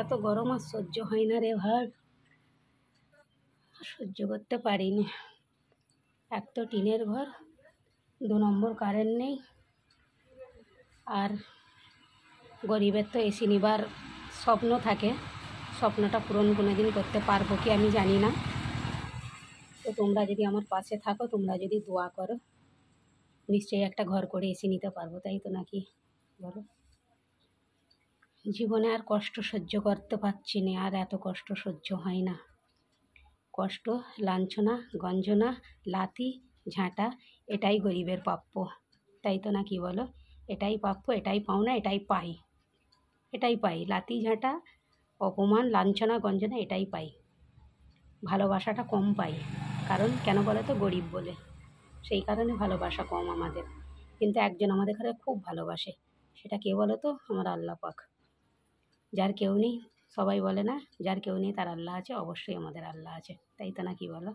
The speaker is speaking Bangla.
এত গরম আর সহ্য হয় না রে ভাই, সহ্য করতে পারিনি। এক তো টিনের ঘর, 2 নম্বর কারেন্ট নেই, আর গরিবের তো এসি নিবার স্বপ্ন থাকে, স্বপ্নটা পূরণ কোনোদিন করতে পারবো কি আমি জানি না। তো তোমরা যদি আমার পাশে থাকো, তোমরা যদি দোয়া করো, নিশ্চয়ই একটা ঘর করে এসি নিতে পারবো, তাই তো নাকি বলো? জীবনে আর কষ্ট সহ্য করতে পারছি না, আর এত কষ্ট সহ্য হয় না। কষ্ট, লাঞ্ছনা, গঞ্জনা, লাথি ঝাঁটা, এটাই গরিবের প্রাপ্য, তাই তো নাকি বলো? এটাই প্রাপ্য, এটাই পাওনা, এটাই পাই, এটাই পাই। লাথি ঝাঁটা, অপমান, লাঞ্ছনা, গঞ্জনা এটাই পাই। ভালোবাসাটা কম পাই, কারণ কেন বলো তো? গরিব বলে, সেই কারণে ভালোবাসা কম আমাদের। কিন্তু একজন আমাদের ঘরে খুব ভালোবাসে, সেটা কে বলো তো? আমার আল্লাহ পাক। যার কেউ নেই, সবাই বলে না যার কেউ নেই তার আল্লাহ আছে, অবশ্যই আমাদের আল্লাহ আছে, তাই তো নাকি বলো?